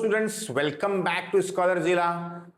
Students, welcome back to scholar जिला।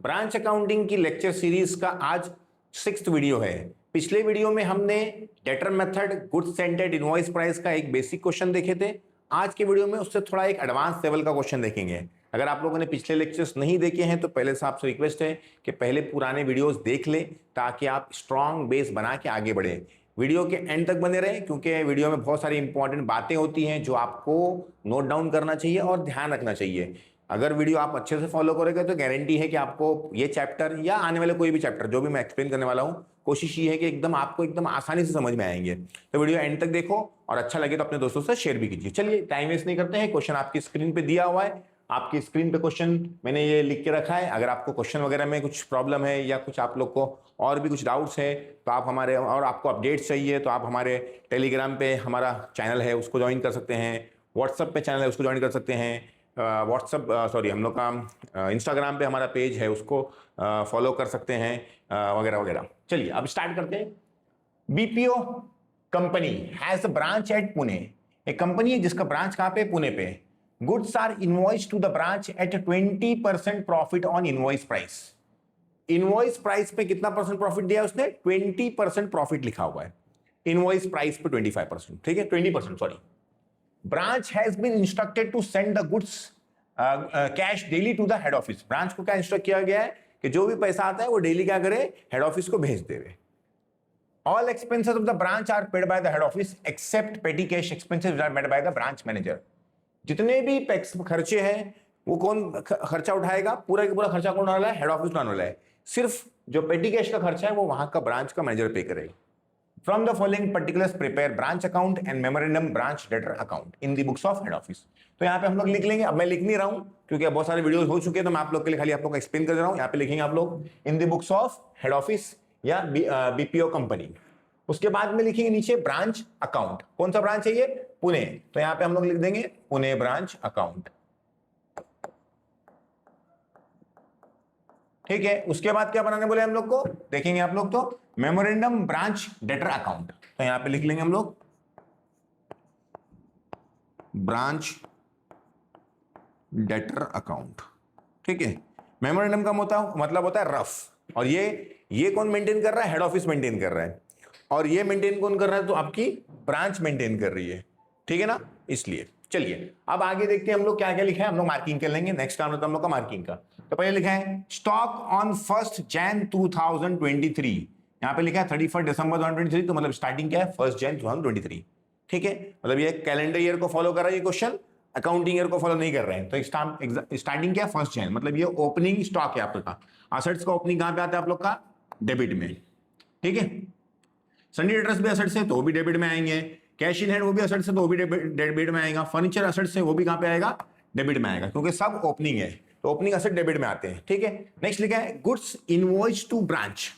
Branch accounting की lecture series का आज 6th वीडियो है। पिछले वीडियो में हमने debtor method, goods sent, invoice price का एक बेसिक क्वेश्चन देखे थे। आज के वीडियो में उससे थोड़ा एक एडवांस लेवल का क्वेश्चन देखेंगे। अगर आप लोगों ने पिछले लेक्चर्स नहीं देखे हैं तो पहले से आपसे रिक्वेस्ट है कि पहले पुराने वीडियोस देख ले ताकि आप स्ट्रांग बेस बना के आगे बढ़े। वीडियो के एंड तक बने रहें क्योंकि वीडियो में बहुत सारी इंपॉर्टेंट बातें होती हैं जो आपको नोट डाउन करना चाहिए और ध्यान रखना चाहिए। अगर वीडियो आप अच्छे से फॉलो करोगे तो गारंटी है कि आपको ये चैप्टर या आने वाले कोई भी चैप्टर जो भी मैं एक्सप्लेन करने वाला हूँ, कोशिश ये है कि एकदम आपको एकदम आसानी से समझ में आएंगे। तो वीडियो एंड तक देखो और अच्छा लगे तो अपने दोस्तों से शेयर भी कीजिए। चलिए टाइम वेस्ट नहीं करते हैं, क्वेश्चन आपकी स्क्रीन पे दिया हुआ है। आपकी स्क्रीन पे क्वेश्चन मैंने ये लिख के रखा है। अगर आपको क्वेश्चन वगैरह में कुछ प्रॉब्लम है या कुछ आप लोग को और भी कुछ डाउट्स है तो आप हमारे, और आपको अपडेट्स चाहिए तो आप हमारे टेलीग्राम पे हमारा चैनल है उसको ज्वाइन कर सकते हैं, व्हाट्सएप पे चैनल है उसको ज्वाइन कर सकते हैं, हम लोग का इंस्टाग्राम पे हमारा पेज है उसको फॉलो कर सकते हैं वगैरह वगैरह। चलिए अब स्टार्ट करते हैं। BPO company has a branch at Pune. एक कंपनी है जिसका ब्रांच कहां पे? पुणे पे। Goods are invoice to the branch at 20% profit on invoice price. Invoice price पे कितना परसेंट प्रॉफिट दिया उसने? 20% प्रॉफिट लिखा हुआ है। इनवॉइस प्राइस पे 25%, ठीक है, 20%, sorry. Branch has been instructed to send the goods cash daily to the head office. Branch को क्या इंस्ट्रक्ट किया गया है कि जो भी पैसा आता है वो डेली क्या करे? हेड ऑफिस को भेज देवे। All expenses of the branch are paid by the head office except petty cash expenses are made by the branch manager. जितने भी खर्चे हैं वो कौन खर्चा उठाएगा? पूरा का पूरा खर्चा कौन उठाने वाला है? हेड ऑफिस उठाने वाला है। सिर्फ जो पेटी कैश का खर्चा है वो वहां का ब्रांच का मैनेजर पे करेगा। From the following particulars prepare branch account and memorandum branch debtor account in the books of head office. तो यहाँ पे हम लोग लिख लेंगे। अब मैं लिख नहीं रहा हूं क्योंकि बहुत सारे वीडियोस हो चुके हैं तो मैं आप लोग के लिए खाली आप लोग को एक्सप्लेन कर दे रहा हूं। यहाँ पे लिखेंगे आप लोग in the books of head office या बीपीओ कंपनी। उसके बाद में लिखेंगे नीचे ब्रांच अकाउंट। कौन सा ब्रांच है ये? पुणे। तो यहां पे हम लोग लिख देंगे पुणे ब्रांच अकाउंट, ठीक है। उसके बाद क्या बनाने बोले हम लोग को? देखेंगे आप लोग तो मेमोरेंडम ब्रांच डेटर अकाउंट। तो यहां पे लिख लेंगे हम लोग ब्रांच डेटर अकाउंट, ठीक है। मेमोरेंडम का मतलब होता है रफ, और ये कौन मेंटेन कर रहा है? हेड ऑफिस मेंटेन कर रहा है। और ये मेंटेन कौन कर रहा है? तो आपकी ब्रांच मेंटेन कर रही है, ठीक है ना। इसलिए चलिए अब आगे देखते हैं हम लोग क्या क्या लिखा है। हम लोग मार्किंग कर लेंगे। नेक्स्ट काम होता है हम लोग का मार्किंग का। तो पहले लिखा है स्टॉक ऑन 1 Jan 2023। यहां पे लिखा है 31 दिसंबर 2023। तो मतलब स्टार्टिंग क्या है? 1 Jan 2023, ठीक है। मतलब ये कैलेंडर ईयर को फॉलो कर रहा है ये क्वेश्चन, अकाउंटिंग ईयर को फॉलो नहीं कर रहे हैं। तो स्टार्टिंग क्या है? 1 Jan। मतलब ये ओपनिंग स्टॉक है आप लोग का। असेट्स का ओपनिंग कहां पे आता है आप लोग का? डेबिट में, ठीक है। सन्नी डेटर्स भी असेट से तो वो भी डेबिट में आएंगे। कैश इन हैंड वो भी असेट से तो वो भी डेबिट में आएगा। फर्नीचर असेट से वो भी कहां पे आएगा? डेबिट में आएगा, क्योंकि सब ओपनिंग है तो ओपनिंग असेट डेबिट में आते हैं, ठीक है। नेक्स्ट लिखा है गुड्स इनवॉइस टू ब्रांच।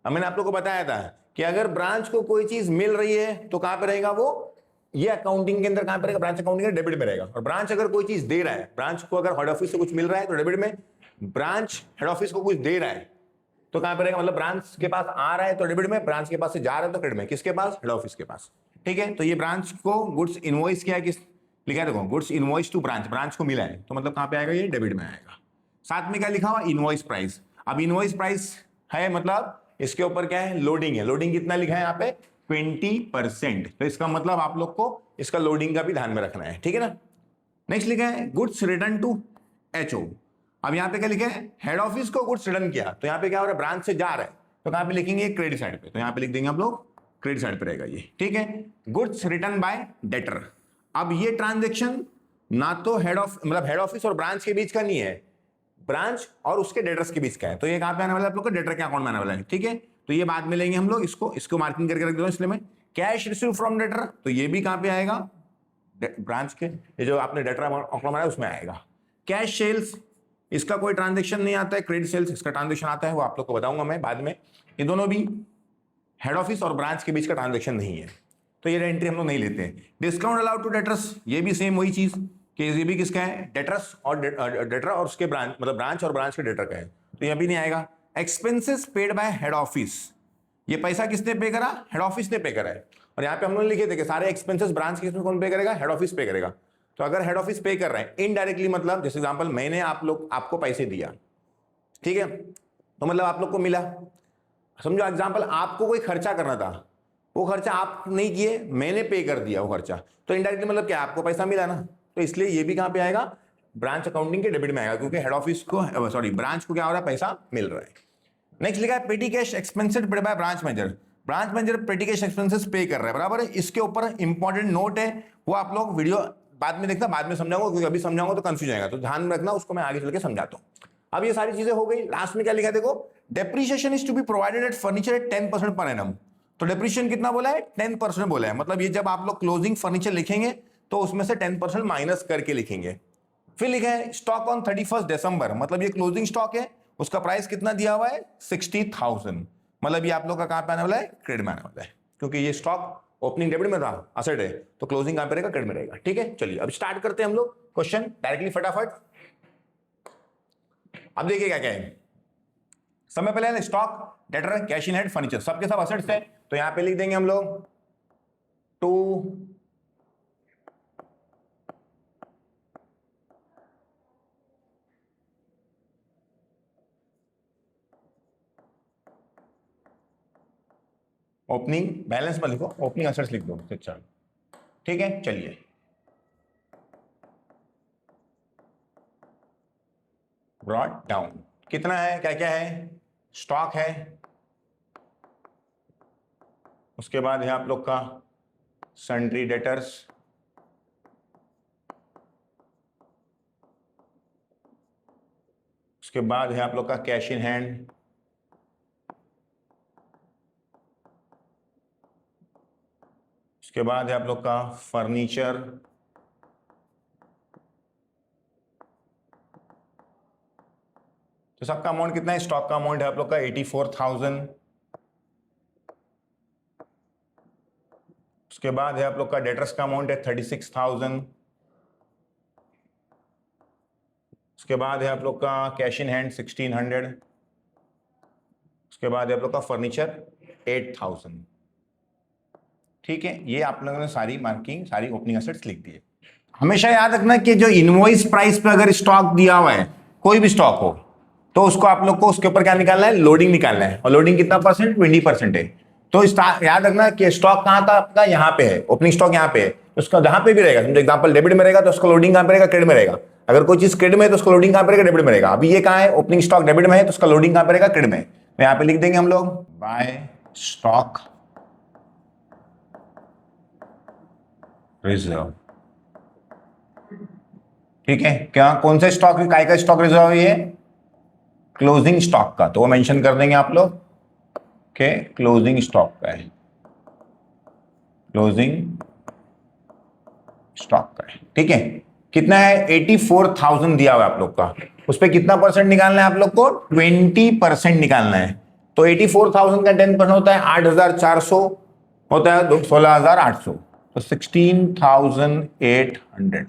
अब मैंने आप लोग को बताया था कि अगर ब्रांच को कोई चीज मिल रही है तो कहां पे रहेगा वो? ये अकाउंटिंग के अंदर कहां पे रहेगा? ब्रांच अकाउंटिंग के डेबिट में रहेगा। और ब्रांच अगर कोई चीज दे रहा है, ब्रांच को अगर हेड ऑफिस से कुछ मिल रहा है तो डेबिट में, ब्रांच हेड ऑफिस को कुछ दे रहा है तो कहां पे रहेगा? मतलब ब्रांच के पास आ रहा है तो डेबिट में, ब्रांच के पास से जा रहा है तो क्रेडिट में। किसके पास? हेड ऑफिस के पास, ठीक है। तो ये ब्रांच को गुड्स इनवॉइस किया है, किस लिखा है? देखो goods invoice to branch, branch को मिला है तो मतलब कहां पे आएगा? ये डेबिट में आएगा। साथ में क्या लिखा हुआ? Invoice price. अब इनवॉइस प्राइस है मतलब इसके ऊपर क्या है? लोडिंग है। लोडिंग कितना लिखा है यहाँ पे? 20%। तो इसका मतलब आप लोग को इसका लोडिंग का भी ध्यान में रखना है, ठीक है ना। नेक्स्ट लिखा है गुड्स रिटर्न टू एचओ। अब यहां पे क्या लिखा है? हेड ऑफिस को गुड्स रिटर्न किया तो यहां पे क्या हो रहा है? ब्रांच से जा रहा है तो कहां पे लिखेंगे? क्रेडिट साइड पे। तो यहां पे लिख देंगे आप लोग क्रेडिट साइड पे रहेगा ये, ठीक है। Goods return bye debtor. अब ये ट्रांजेक्शन ना तो हेड ऑफिस और ब्रांच के बीच का नहीं है, ब्रांच और उसके डेटर्स के बीच का है। तो ये कहां पे आने वाला है? आप लोग को डेटर के अकाउंट में आने वाला है, ठीक है। तो ये बाद में लेंगे हम लोग, इसको मार्किंग करके रख दो। इसलिए मैं कैश रिसीव फ्रॉम डेटर, तो ये भी कहां पे आएगा? ब्रांच के, ये जो आपने डेटर अकाउंट बनाया उसमें आएगा। कैश सेल्स, इसका कोई ट्रांजेक्शन नहीं आता है। क्रेडिट सेल्स इसका ट्रांजेक्शन आता है, वो आप लोग को बताऊंगा मैं बाद में। ये दोनों भी हेड ऑफिस और ब्रांच के बीच का ट्रांजेक्शन नहीं है तो ये एंट्री हम लोग नहीं लेते हैं। डिस्काउंट अलाउड टू डेटर्स, ये भी सेम वही चीज कि ये भी किसका है? डेटर्स और डेटर और उसके ब्रांच, मतलब ब्रांच और ब्रांच के डेटर का है, तो ये भी नहीं आएगा। Expenses paid by head office, ये पैसा किसने पे करा? हेड ऑफिस ने पे करा है। और यहाँ पे हम लोग लिखे थे कि सारे एक्सपेंसेस ब्रांच के कौन पे करेगा? हेड ऑफिस पे करेगा। तो अगर हेड ऑफिस पे कर रहा है इनडायरेक्टली, मतलब जैसे एग्जांपल मैंने आपको पैसे दिया, ठीक है, तो मतलब आप लोग को मिला, समझो एग्जांपल आपको कोई खर्चा करना था, वो खर्चा आप नहीं किए, मैंने पे कर दिया वो खर्चा, तो इनडायरेक्टली मतलब क्या, आपको पैसा मिला ना। तो इसलिए ये भी कहां पे आएगा, ब्रांच अकाउंटिंग के डेबिट में आएगा, क्योंकि हेड ऑफिस को सॉरी ब्रांच को क्या हो रहा है, पैसा मिल रहा है। नेक्स्ट लिखा है पेटी cash expenses paid by branch manager. Branch manager पेटी कैश एक्सपेंसेस पे कर रहा है, बराबर है। इसके ऊपर इंपॉर्टेंट नोट है, वो आप लोग वीडियो बाद में देखना, बाद में समझाऊंगा, क्योंकि अभी समझाऊंगा तो कंफ्यूज आएगा, तो ध्यान में रखना, उसको मैं आगे चल के समझाता हूं। अब ये सारी चीजें हो गई, लास्ट में क्या लिखा है देखो, depreciation is to be provided at furniture at 10% per annum. तो डेप्रिसिएशन कितना बोला है, 10% बोला है, मतलब ये जब आप लोग क्लोजिंग फर्नीचर लिखेंगे तो उसमें से 10% माइनस करके लिखेंगे। फिर लिखा है स्टॉक ऑन 31 दिसंबर, मतलब ये क्लोजिंग स्टॉक है, उसका प्राइस कितना दिया हुआ है 60,000, मतलब ये आप लोग का कहां पे आने वाला है, क्रेडिट में आने वाला है, क्योंकि ये स्टॉक ओपनिंग डेबिट में था, असेट है, तो क्लोजिंग कहां पे रहेगा, क्रेडिट में रहेगा। ठीक है, चलिए अब स्टार्ट करते हैं हम लोग क्वेश्चन डायरेक्टली फटाफट। अब देखिए क्या क्या है, समय पहले stock, debtor, cash in hand, furniture, सबके सब असेट्स है, तो यहां पे लिख देंगे हम लोग टू ओपनिंग बैलेंस में लिखो, ओपनिंग असेट्स लिख दो, अच्छा ठीक है। चलिए ब्रॉट डाउन कितना है, क्या क्या है, स्टॉक है, उसके बाद है आप लोग का सन्ड्री डेटर्स, उसके बाद है आप लोग का कैश इन हैंड, उसके बाद है आप लोग का फर्नीचर, तो सबका अमाउंट कितना है, स्टॉक का अमाउंट है आप लोग का 84,000, उसके बाद है आप लोग का डेटर्स का अमाउंट है 36,000, उसके बाद है आप लोग का कैश इन हैंड 1,600, उसके बाद है आप लोग का फर्नीचर 8,000। ठीक है, ये आप लोगों ने सारी मार्किंग, सारी ओपनिंग एसेट्स लिख दी है। हमेशा याद रखना कि जो इनवॉइस प्राइस पे अगर स्टॉक दिया हुआ है, कोई भी स्टॉक हो, तो उसको आप लोग को उसके ऊपर क्या निकालना है, लोडिंग निकालना है, और लोडिंग कितना परसेंट, 20% है। तो याद रखना कि स्टॉक कहां था आपका, यहाँ पे है, ओपनिंग स्टॉक यहाँ पे है, तो उसका जहां पे भी रहेगा, समझो एग्जांपल डेबिट में रहेगा तो उसका लोडिंग कहां पे रहेगा, क्रेडिट में रहेगा। अगर कोई चीज क्रेडिट में है तो उसका लोडिंग कहां पे रहेगा, डेबिट में रहेगा। अभी ये कहां है, ओपनिंग स्टॉक डेबिट में है, तो उसका लोडिंग कहां पे रहेगा, क्रेडिट में। तो यहाँ पे लिख देंगे हम लोग बाय स्टॉक रिजर्व। ठीक है, क्या कौन सा स्टॉक, काय का स्टॉक रिजर्व है, क्लोजिंग स्टॉक का, तो वो मेंशन कर देंगे आप लोग के क्लोजिंग स्टॉक का है, क्लोजिंग स्टॉक का है। ठीक है, कितना है, 84,000 दिया हुआ है आप लोग का, उस पर कितना परसेंट निकालना है आप लोग को, 20% निकालना है। तो 84,000 का 10% होता है 8,400, होता है 16,800, तो 16,800।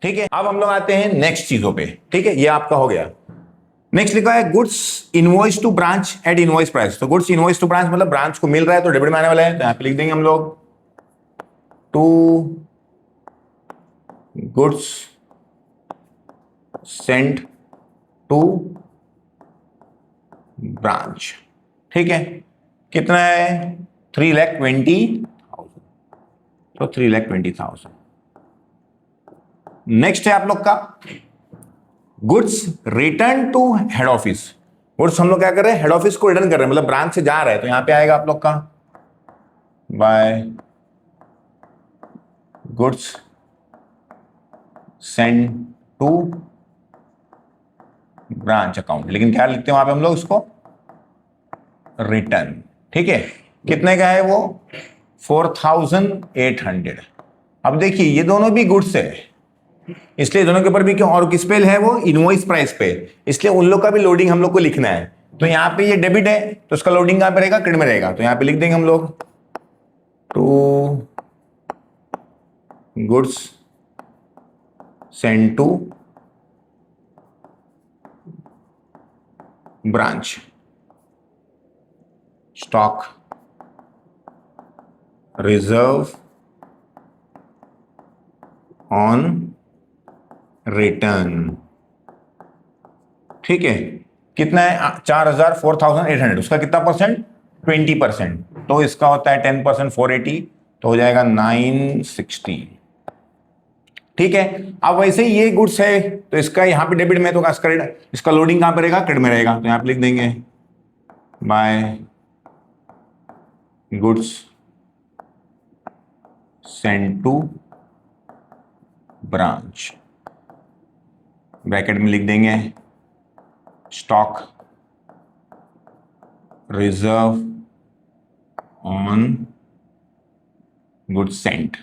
ठीक है, अब हम लोग आते हैं नेक्स्ट चीजों पे। ठीक है, ये आपका हो गया। नेक्स्ट लिखा है goods invoice to branch at invoice price. तो गुड्स इनवॉइस टू ब्रांच मतलब ब्रांच को मिल रहा है तो डेबिट में आने वाला है, तो यहां पे लिख देंगे हम लोग to goods sent to branch. ठीक है, कितना है, 3,20,000, तो 3,20,000। नेक्स्ट है आप लोग का goods return to head office. Goods हम लोग क्या कर रहे हैं, हेड ऑफिस को रिटर्न कर रहे हैं, मतलब ब्रांच से जा रहा है, तो यहां पे आएगा आप लोग का by goods send to branch account, लेकिन क्या लिखते हैं वहां पे हम लोग उसको, रिटर्न। ठीक है, कितने का है वो, 4,800। अब देखिए ये दोनों भी गुड्स है, इसलिए दोनों के ऊपर भी क्यों, और किस पे है वो, इनवॉइस प्राइस पे, इसलिए उन लोग का भी लोडिंग हम लोग को लिखना है। तो यहाँ पे ये डेबिट है, तो उसका लोडिंग कहां पे रहेगा, क्रेडिट में रहेगा, तो यहाँ पे लिख देंगे हम लोग to goods send to branch stock reserve on return, ठीक है। कितना है 4000, 4800, उसका कितना परसेंट, 20%। तो इसका होता है 10%, 480, तो हो जाएगा 960, ठीक है। अब वैसे ही ये गुड्स है तो इसका यहाँ पे डेबिट में, तो इसका लोडिंग कहां पे रहेगा, क्रेडिट में रहेगा। तो यहाँ पे लिख देंगे by goods send to branch, bracket में लिख देंगे stock reserve on goods sent.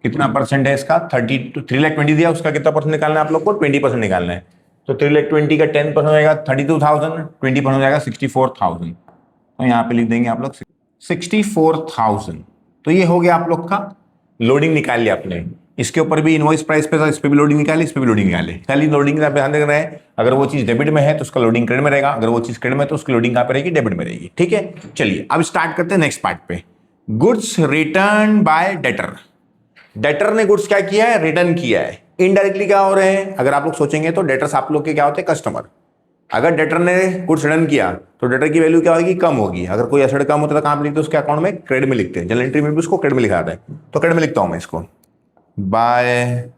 कितना परसेंट है इसका, 3,20,000 दिया, उसका कितना परसेंट निकालना है आप लोग को, 20% निकालना है। तो 3,20,000 का 10% हो जाएगा 32,000, 20% हो जाएगा 64,000। तो यहाँ पे लिख देंगे आप लोग 64,000। तो ये हो गया आप लोग का लोडिंग निकाल लिया आपने। इसके ऊपर भी इनवॉइस प्राइस पे था, इस पे भी लोडिंग निकाली, इस पे भी लोडिंग निकाली। खाली लोडिंग का ध्यान रखना है, अगर वो चीज डेबिट में है तो उसका लोडिंग क्रेडिट में रहेगा, अगर वो चीज क्रेडिट में है तो उसकी लोडिंग कहां पे रहेगी, डेबिट में रहेगी, ठीक है। चलिए अब स्टार्ट करते हैं नेक्स्ट पार्ट पे। Goods return bye debtor. Debtor ने गुड्स क्या किया है, रिटर्न किया है। इनडायरेक्टली क्या हो रहे हैं, अगर आप लोग सोचेंगे तो डेटर्स आप लोग के क्या होते हैं, कस्टमर। अगर डेटर ने गुड्स रिटर्न किया तो डेटर की वैल्यू क्या होगी, कम होगी। अगर कोई एसेट कम होता है तो कहां पे लिखते हैं, उसके अकाउंट में क्रेडिट में लिखते हैं। जनरल एंट्री में भी उसको क्रेडिट में लिखा आता है, तो क्रेडिट में लिखता हूं मैं इसको, बाय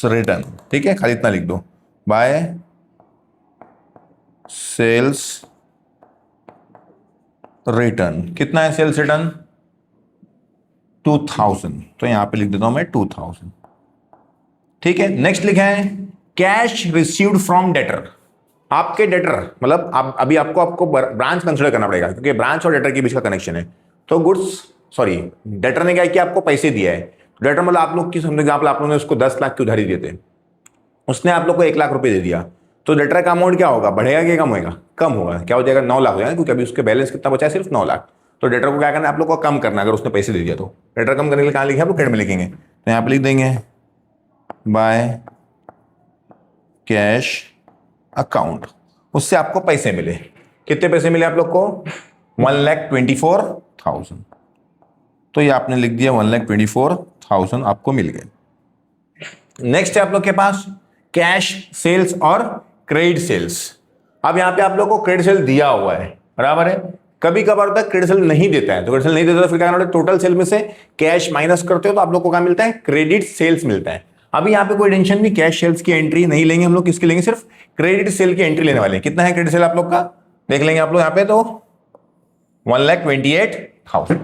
रिटर्न, ठीक है, खाली इतना लिख दो, बाय सेल्स रिटर्न। कितना है सेल्स रिटर्न, 2000, तो यहां पे लिख देता हूं मैं 2000, ठीक है। नेक्स्ट लिखा है कैश रिसीव्ड फ्रॉम डेटर। आपके डेटर मतलब आप अभी आपको ब्रांच कंसिडर करना पड़ेगा, क्योंकि ब्रांच और डेटर के बीच का कनेक्शन है। तो गुड्स सॉरी डेटर ने क्या किया, आपको पैसे दिया है। डेटर मतलब आप लोग की समझ एग्जाम्पल, आप लोगों ने उसको 10 लाख की उधारी दिए थे, उसने आप लोग को 1 लाख रुपए दे दिया। तो डेटर का अमाउंट क्या होगा, बढ़ेगा कि कम होगा, कम होगा। क्या हो जाएगा, 9 लाख हो जाएगा, क्योंकि अभी उसके बैलेंस कितना बचा है, सिर्फ 9 लाख। तो डेटर को क्या करना है, आप लोग को कम करना है। अगर उसने पैसे दे दिया तो डेटर कम करने के लिए कहां लिखे, आप लोग क्रेडिट में लिखेंगे। तो यहां पे लिख देंगे बाय कैश अकाउंट, उससे आपको पैसे मिले। कितने पैसे मिले आप लोग को, 1,24,000। तो ये आपने लिख दिया 1,24,000 आपको मिल गए। नेक्स्ट है आप लोग के पास कैश सेल्स और क्रेडिट सेल्स। अब यहां पे आप लोग को क्रेडिट सेल दिया हुआ है, बराबर है। कभी कभार होता है क्रेडिट सेल नहीं देता है, तो क्रेडिट सेल नहीं देता तो फिर क्या करना, टोटल सेल में से कैश माइनस करते हो तो आप लोग को क्या मिलता है, क्रेडिट सेल्स मिलता है। अभी यहाँ पे कोई टेंशन नहीं, कैश सेल्स की एंट्री नहीं लेंगे हम लोग, किसकी लेंगे, सिर्फ क्रेडिट सेल की एंट्री लेने वाले हैं। कितना है क्रेडिट सेल आप लोग का, देख लेंगे आप लोग यहाँ पे, तो 1,28,000,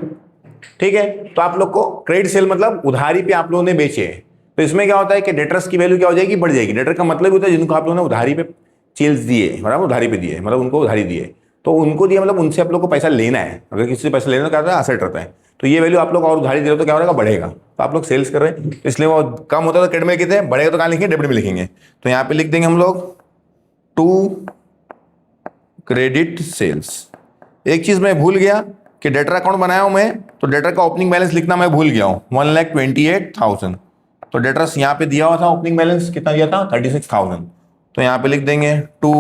ठीक है। तो आप लोग को क्रेडिट सेल मतलब उधारी पे आप लोगों ने बेचे। तो इसमें क्या होता है कि डेटर्स की वैल्यू क्या हो जाएगी, बढ़ जाएगी। डेटर का मतलब होता है जिनको आप लोगों ने उधारी पे सेल्स दिए, बराबर, उधारी पे दिए मतलब उनको उधारी दिए। तो उनको दिया मतलब उनसे आप लोग को पैसा लेना है। अगर किसी से पैसा लेना तो क्या होता है, असेट रहता है। तो ये वैल्यू आप लोग और उधारी दे रहे हो तो क्या होगा, बढ़ेगा। तो आप लोग सेल्स कर रहे हैं तो इसलिए वो कम होता है तो क्रेडिट में कितने बढ़ेगा, तो कहां लिखेंगे, डेबिट में लिखेंगे। तो यहाँ पे लिख देंगे हम लोग टू क्रेडिट सेल्स। एक चीज मैं भूल गया कि डेटर अकाउंट बनाया हूं मैं, तो डेटर का ओपनिंग बैलेंस लिखना मैं भूल गया हूं, 1,28,000। तो डेटर्स यहाँ पे दिया हुआ था, ओपनिंग बैलेंस कितना दिया था, 36,000। तो यहाँ पे लिख देंगे टू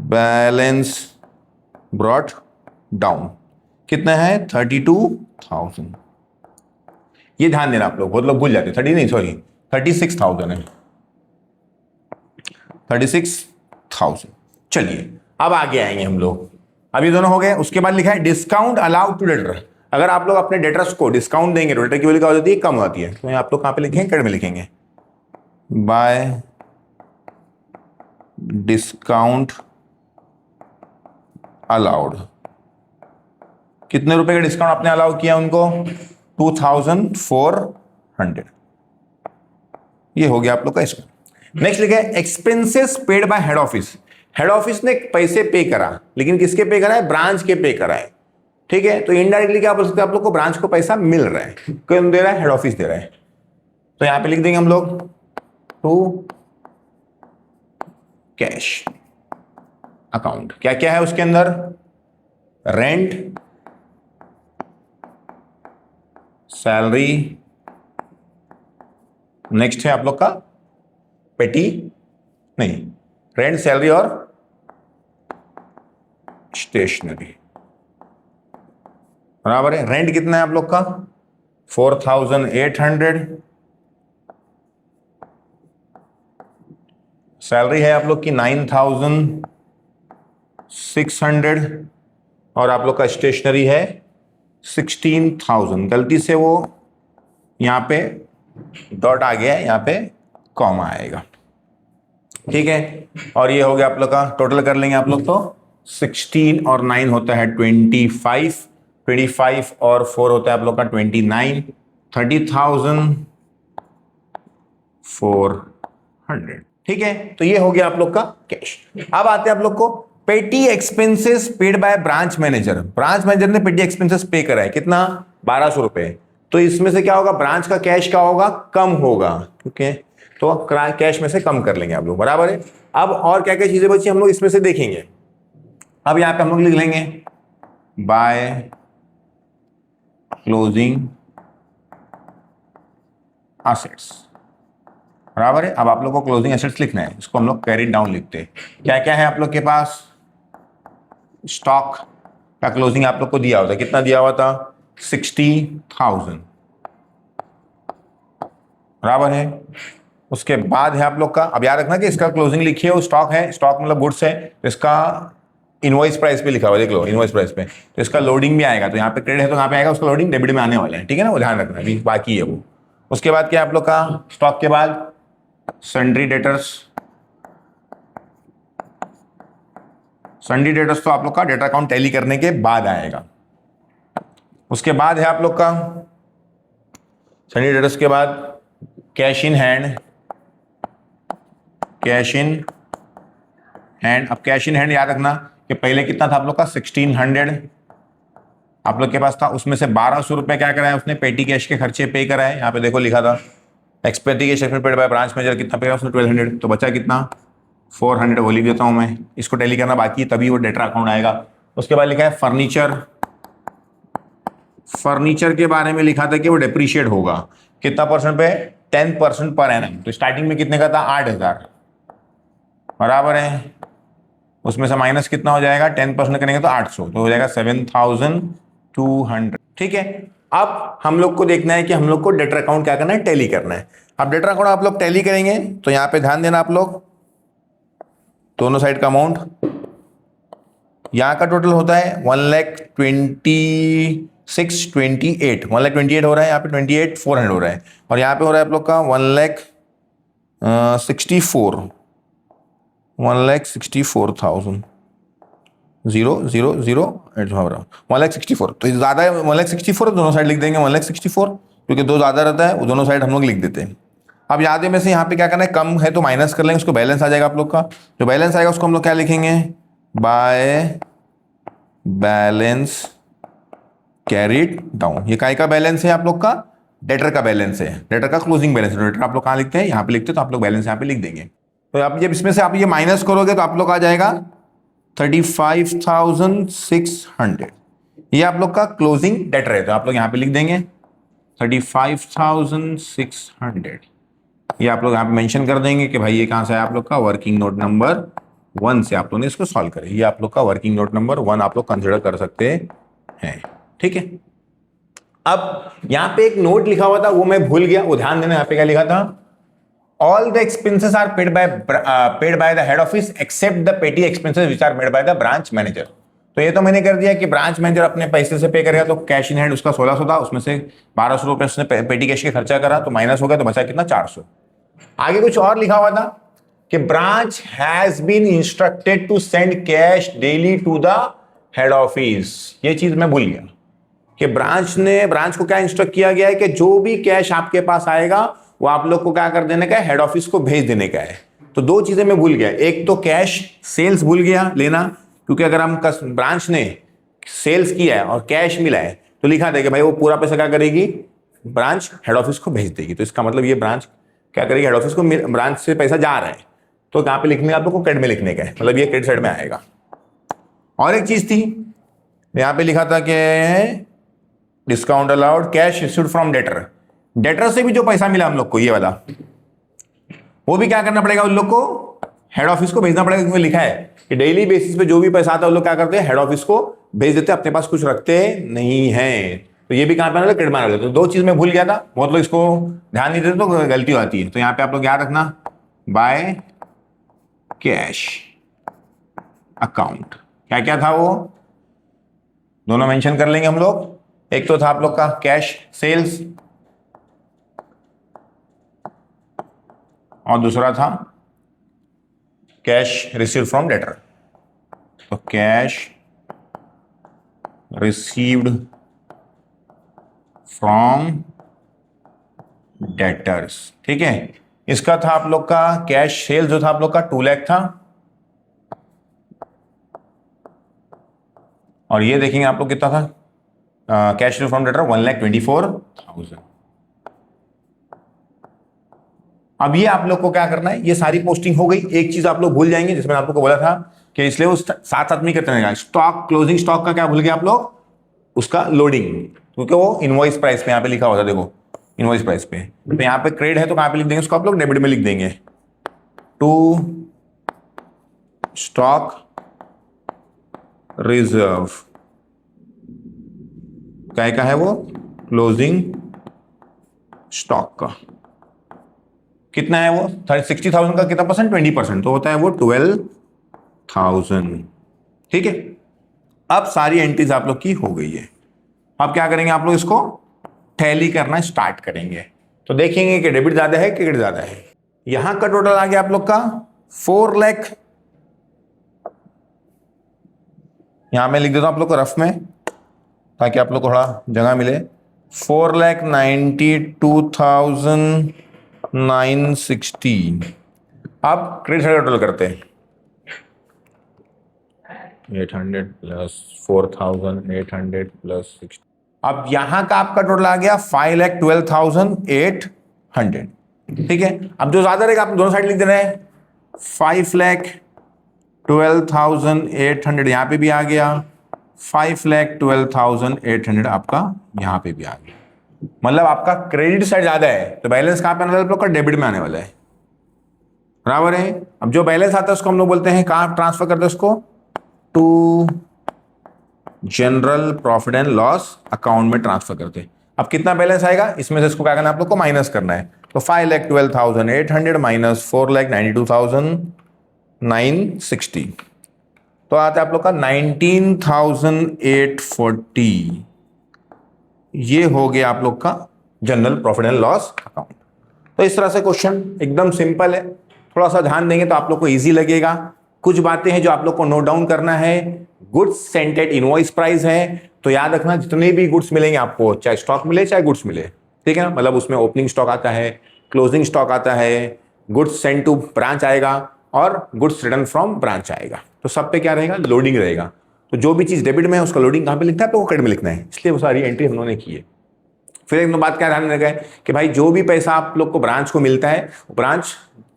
बैलेंस ब्रॉट डाउन, कितना है 32,000। ये ध्यान देना आप लोग, बहुत लोग भूल जाते हैं, 30 नहीं सॉरी 36,000 है, 36,000। चलिए अब आगे आएंगे हम लोग। अब ये दोनों हो गए। उसके बाद लिखा है डिस्काउंट अलाउड टू डेटर। अगर आप लोग अपने डेटर्स को डिस्काउंट देंगे तो डेटर की वैल्यू क्या हो जाती है, कम होती है। तो आप लोग कहां पे लिखेंगे, क्रेडिट में लिखेंगे, बाय डिस्काउंट अलाउड। कितने रुपए का डिस्काउंट आपने अलाउ किया उनको, 2,400। ये हो गया आप लोग का इसका। नेक्स्ट लिखा है expenses paid by head office. Head office ने पैसे पे करा, लेकिन किसके पे करा है, ब्रांच के पे करा है, ठीक है। तो इनडायरेक्टली क्या बोल सकते हैं, आप लोग को ब्रांच को पैसा मिल रहा है। कौन दे रहा है, हेड ऑफिस दे रहा है। तो यहां पे लिख देंगे हम लोग टू कैश अकाउंट। क्या क्या है उसके अंदर, रेंट, सैलरी, नेक्स्ट है आप लोग का पेटी, नहीं रेंट सैलरी और स्टेशनरी, बराबर है। रेंट कितना है आप लोग का 4800, सैलरी है आप लोग की 9600 और आप लोग का स्टेशनरी है 16000। गलती से वो यहाँ पे डॉट आ गया है, यहाँ पे कॉमा आएगा, ठीक है। और ये हो गया आप लोग का, टोटल कर लेंगे आप लोग तो 16 और 9 होता है 25, 25 और 4 होता है आप लोग का 29, 30,400, ठीक है। तो ये हो गया आप लोग का कैश। अब आते हैं आप लोग को पेटी expenses paid by branch manager. Branch manager ने पेटी एक्सपेंसेस पे करा है कितना 1200 रुपए। तो इसमें से क्या होगा, ब्रांच का कैश क्या होगा, कम होगा, ठीक है। तो कैश में से कम कर लेंगे आप लोग, बराबर है। अब और क्या क्या चीजें बची हम लोग इसमें से देखेंगे। अब यहां पे हम लोग लिख लेंगे बाय क्लोजिंग एसेट्स, बराबर है। अब आप लोग को क्लोजिंग एसेट्स लिखना है, इसको हम लोग कैरी डाउन लिखते हैं। क्या क्या है आप लोग के पास, स्टॉक का क्लोजिंग आप लोग को दिया हुआ था, कितना दिया हुआ था 60,000, बराबर है। उसके बाद है आप लोग का, अब याद रखना कि इसका क्लोजिंग लिखिए, वो स्टॉक है, स्टॉक मतलब गुड्स है, तो इसका इनवॉइस प्राइस पे लिखा हुआ है, देख लो इनवॉइस प्राइस पे। तो इसका लोडिंग भी आएगा, तो यहाँ पे क्रेडिट है तो यहाँ पे आएगा, उसका लोडिंग डेबिट में आने वाला है, ठीक है ना, वो ध्यान रखना अभी बाकी है वो। उसके बाद क्या आप लोग का, स्टॉक के बाद सन्ड्री डेटर्स, सन्ड्री डेटर्स तो आप लोग का डेटा अकाउंट टैली करने के बाद आएगा। उसके बाद है आप लोग का सन्ड्री डेटर्स के बाद cash in hand, cash in hand. अब कैश इन हैंड याद रखना कि पहले कितना था आप लोग का 1600 आप लोग के पास था, उसमें से 1200 रुपए क्या कराया उसने, पेटी कैश के खर्चे पे कराए। यहाँ पे देखो लिखा था पेटी cash paid by branch manager, कितना पे उसने 1200, तो बचा कितना 400, वो लिख देता हूं मैं, इसको टैली करना बाकी है तभी वो डेटा अकाउंट आएगा। उसके बाद लिखा है फर्नीचर, फर्नीचर के बारे में लिखा था कि वो डिप्रिशिएट होगा, कितना परसेंट पे 10% पर एनम। तो स्टार्टिंग में कितने का था 8000, बराबर है। उसमें से माइनस कितना हो जाएगा 10% करेंगे तो 800, तो हो जाएगा 7200, ठीक है। अब हम लोग को देखना है कि हम लोग को डेटर अकाउंट क्या करना है, टैली करना है। अब डेटर अकाउंट आप लोग टैली करेंगे तो यहां पे ध्यान देना आप लोग, दोनों साइड का अमाउंट, यहां का टोटल होता है 1,26,28 1,28,000 हो रहा है, यहाँ पे 28,400 हो रहा है, और यहाँ पे हो रहा है आप लोग का 1,64,000 1,64,000 तो ज्यादा है 1,64,000, दोनों साइड लिख देंगे 1,64,000, क्योंकि दो ज्यादा रहता है वो दोनों साइड हम लोग लिख देते हैं। अब याद में से यहाँ पे क्या करना है, कम है तो माइनस कर लेंगे, उसको बैलेंस आ जाएगा आप लोग का, जो बैलेंस आएगा उसको हम लोग क्या लिखेंगे, बाय बैलेंस कैरिड डाउन। ये काय का बैलेंस है आप लोग का, डेटर का बैलेंस है, डेटर का क्लोजिंग बैलेंस है। डेटर आप लोग कहाँ लिखते हैं, यहाँ पे लिखते हैं, तो आप लोग बैलेंस यहाँ पे लिख देंगे। तो आप जब इसमें से आप ये माइनस करोगे तो आप लोग आ जाएगा 35,600, ये आप लोग का क्लोजिंग डेटर है, तो आप लोग यहाँ पे लिख देंगे 35,600। ये आप लोग यहाँ पे मेंशन कर देंगे कि भाई ये कहाँ से है, आप लोग का वर्किंग नोट नंबर 1 से आप लोगों ने इसको सॉल्व करें। ये आप लोग का वर्किंग नोट नंबर 1 आप लोग कंसिडर कर सकते हैं, ठीक है। अब यहाँ पे एक नोट लिखा हुआ था वो मैं भूल गया, वो ध्यान देना, यहाँ पे क्या लिखा था, all the expenses are paid by the head office except the petty expenses which are made by the branch manager। तो ये तो मैंने कर दिया कि ब्रांच मैनेजर अपने पैसे से पे करेगा, तो कैश इन हैंड उसका 1600 था, उसमें से 1200 रुपए उसने पेटी कैश के खर्चा करा, तो माइनस हो गया, तो बचा कितना 400। आगे कुछ और लिखा हुआ था कि branch has been instructed to send cash daily to the head office. ये चीज मैं भूल गया कि ब्रांच को क्या इंस्ट्रक्ट किया गया है कि जो भी कैश आपके पास आएगा वो आप लोग को क्या कर देने का है, हेड ऑफिस को भेज देने का है। तो दो चीजें मैं भूल गया, एक तो कैश सेल्स भूल गया लेना, क्योंकि अगर हम ब्रांच ने सेल्स किया है और कैश मिला है तो लिखा था कि भाई वो पूरा पैसा क्या करेगी, ब्रांच हेड ऑफिस को भेज देगी। तो इसका मतलब ये ब्रांच क्या करेगी, हेड ऑफिस को ब्रांच से पैसा जा रहा है, तो कहाँ पे लिखने का आप लोग को, क्रेडिट में लिखने का है, मतलब ये क्रेडिट साइड में आएगा। और एक चीज थी यहाँ पे लिखा था कि discount allowed cash issued from debtor, debtor से भी जो पैसा मिला हम लोग को ये वाला, वो भी क्या करना पड़ेगा उन लोग को, हेड ऑफिस को भेजना पड़ेगा, क्योंकि लिखा है कि डेली बेसिस पे जो भी पैसा आता है वो लोग क्या करते हैं, हेड ऑफिस को भेज देते हैं, अपने पास कुछ रखते नहीं है। तो ये भी कहाँ पे आने वाला, क्रेडिट में आने वाला। तो दो चीज मैं भूल गया था, बहुत लोग इसको ध्यान नहीं देते तो गलती हो जाती है। तो यहाँ पे आप लोग याद रखना, बाय कैश अकाउंट क्या क्या था वो दोनों मेंशन कर लेंगे हम लोग। एक तो था आप लोग का कैश सेल्स और दूसरा था कैश रिसीव्ड फ्रॉम डेटर। तो कैश रिसीव्ड फ्रॉम डेटर्स, ठीक है। इसका था आप लोग का कैश सेल्स जो था आप लोग का 2 लाख था, और ये देखेंगे आप लोग कितना था कैश फ्रॉम डेटर 1,24,000। अब ये आप लोग को क्या करना है, ये सारी पोस्टिंग हो गई। एक चीज आप लोग भूल जाएंगे जिसमें आप लोग को बोला था कि इसलिए वो साथ साथ में करते रहेगा, स्टॉक क्लोजिंग स्टॉक का क्या भूल गए आप लोग, उसका लोडिंग, क्योंकि वो इनवॉइस प्राइस पे यहाँ पे लिखा होता है, देखो इनवॉइस प्राइस पे। तो यहाँ पे क्रेडिट है तो कहाँ पे लिख देंगे उसको आप लोग, डेबिट में लिख देंगे। टू स्टॉक रिजर्व क्या है वो, क्लोजिंग स्टॉक का कितना है वो 60,000 का कितना परसेंट, 20%, तो होता है वो 12,000, ठीक है। अब सारी एंट्रीज आप लोग की हो गई है। अब क्या करेंगे आप लोग, इसको टैली करना स्टार्ट करेंगे। तो देखेंगे कि डेबिट ज्यादा है क्रेडिट ज्यादा है। यहां का टोटल आ गया आप लोग का 4 लाख, यहां मैं लिख देता हूं आप लोग को रफ में ताकि आप लोग को थोड़ा जगह मिले। 4,92,960। अब क्रेडिट टोटल करते हैं, 800 प्लस 4,800 प्लस 60। अब यहां का आपका टोटल आ गया 5,12,800, ठीक है। अब जो ज्यादा रहेगा आप दोनों साइड लिख दे रहे हैं, 5,12,800 यहां पे भी आ गया, 5,12,800 आपका यहां पे भी आ गया। मतलब आपका क्रेडिट साइड ज्यादा है तो बैलेंस कहां पे आने वाला है आप लोग का, डेबिट में आने वाला है, बराबर है। अब जो बैलेंस आता है उसको हम लोग बोलते हैं कहां ट्रांसफर करते हैं उसको, to general profit and loss account में ट्रांसफर करते हैं। अब कितना बैलेंस आएगा इसमें से इसको क्या करना है आप लोग को, माइनस करना है। तो 5,12,800 माइनस 4,92,960 तो आता है आप लोग का 19,840। ये हो गया आप लोग का general profit and loss account. तो इस तरह से क्वेश्चन एकदम सिंपल है, थोड़ा सा ध्यान देंगे तो आप लोग को इजी लगेगा। कुछ बातें हैं जो आप लोग को नोट डाउन करना है। Goods sent at invoice price है, तो याद रखना जितने भी गुड्स मिलेंगे आपको, चाहे स्टॉक मिले चाहे गुड्स मिले, ठीक है ना। मतलब उसमें ओपनिंग स्टॉक आता है, क्लोजिंग स्टॉक आता है, गुड्स सेंट टू ब्रांच आएगा और गुड्स रिटर्न फ्रॉम ब्रांच आएगा। तो सब पे क्या रहेगा, लोडिंग रहेगा। तो जो भी चीज डेबिट में है उसका लोडिंग कहां पे लिखता है, तो क्रेडिट में लिखना है, इसलिए वो सारी एंट्री हम लोगों ने की है। फिर एक बात क्या ध्यान रखा है कि भाई जो भी पैसा आप लोग को ब्रांच को मिलता है, ब्रांच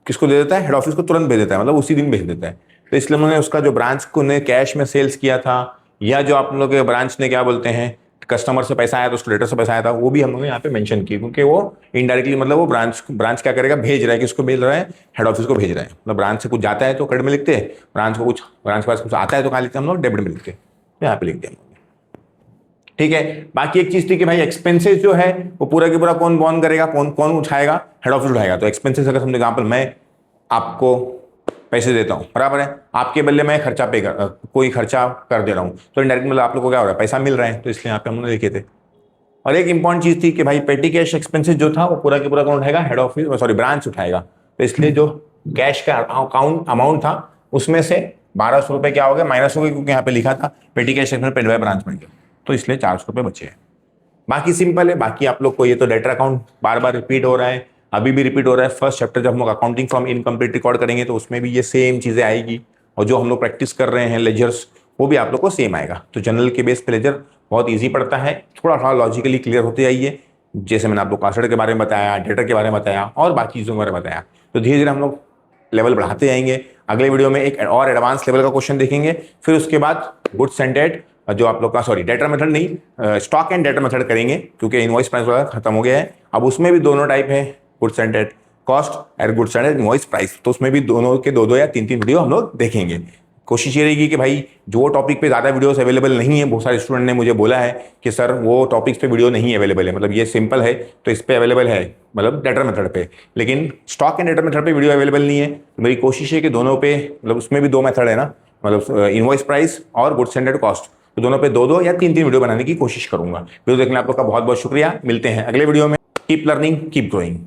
किसको दे देता है, हेड ऑफिस को तुरंत भेज देता है, मतलब उसी दिन भेज देता है। तो इसलिए उन्होंने उसका जो ब्रांच को ने कैश में सेल्स किया था, या जो आप लोग के ब्रांच ने क्या बोलते हैं कस्टमर से पैसा आया था, उसको लेटर से पैसा आया था, वो भी हम लोग ने यहाँ पे मेंशन किया, क्योंकि वो इनडायरेक्टली मतलब वो ब्रांच क्या करेगा, भेज रहा है, किसको भेज रहा है, हेड ऑफिस को भेज रहा है। मतलब ब्रांच से कुछ जाता है तो क्रेडिट में लिखते हैं, ब्रांच के पास कुछ आता है तो कहाँ लिखते हैं हम लोग, डेबिट में लिखते हैं, यहाँ पे लिख दिया, ठीक है। बाकी एक चीज थी कि भाई एक्सपेंसेस जो है वो पूरा की पूरा कौन बॉर्न करेगा, कौन उठाएगा, हेड ऑफिस उठाएगा। तो एक्सपेंसेस अगर समझो एग्जाम्पल मैं आपको पैसे देता हूं, बराबर है, आपके बदले मैं कोई खर्चा कर दे रहा हूं, तो इनडायरेक्ट मतलब आप लोगों को क्या हो रहा है, पैसा मिल रहा है। तो इसलिए यहाँ पे हमने लिखे थे। और एक इंपॉर्टेंट चीज थी कि भाई पेटी कैश एक्सपेंसेस जो था वो पूरा की पूरा कौन उठाएगा, हेड ऑफिस सॉरी ब्रांच उठाएगा। तो इसलिए जो कैश का अकाउंट अमाउंट था उसमें से 1,200 रुपए क्या हो गया, माइनस हो गया, क्योंकि यहाँ पे लिखा था पेटी cash expense paid by branch में, तो इसलिए 400 रुपए बचे हैं। बाकी सिंपल है। बाकी आप लोग को ये तो डेटर अकाउंट बार बार रिपीट हो रहा है, अभी भी रिपीट हो रहा है। फर्स्ट चैप्टर जब हम लोग अकाउंटिंग फ्रॉम इनकम्प्लीट रिकॉर्ड करेंगे तो उसमें भी ये सेम चीजें आएगी, और जो हम लोग प्रैक्टिस कर रहे हैं लेजर्स वो भी आप लोग को सेम आएगा। तो जनरल के बेस पे लेजर बहुत ईजी पड़ता है, थोड़ा थोड़ा लॉजिकली क्लियर होते जाइए। जैसे मैंने आप लोग कास्टेड के बारे में बताया, डेटर के बारे में बताया और बाकी चीज़ों के बारे में बताया, तो धीरे धीरे हम लोग लेवल बढ़ाते जाएंगे। अगले वीडियो में एक और एडवांस लेवल का क्वेश्चन देखेंगे, फिर उसके बाद गुड्स एंड डेट जो आप लोग का डेटर मेथड नहीं, स्टॉक एंड डेटर मेथड करेंगे, क्योंकि इनवॉइस प्राइस वाला खत्म हो गया है। अब उसमें भी दोनों टाइप है, goods and date, cost at good standard invoice price. तो उसमें भी दोनों के दो या तीन वीडियो हम लोग देखेंगे। कोशिश ये रहेगी कि भाई जो टॉपिक पे ज़्यादा वीडियोस अवेलेबल नहीं है, बहुत सारे स्टूडेंट ने मुझे बोला है कि सर वो टॉपिक्स पे वीडियो नहीं अवेलेबल है, मतलब ये सिंपल है तो इस पे अवेलेबल है, मतलब डेटर मेथड पे, लेकिन स्टॉक एंड डेटर मेथड पे वीडियो अवेलेबल नहीं है। तो मेरी कोशिश है कि दोनों पे, मतलब उसमें भी दो मेथड है ना, मतलब इनवॉइस प्राइस और गुड स्टैंडर्ड कॉस्ट, तो दोनों पे दो या तीन वीडियो बनाने की कोशिश करूंगा। वीडियो देखने आप लोग का बहुत बहुत शुक्रिया। मिलते हैं अगले वीडियो में। Keep learning, keep growing.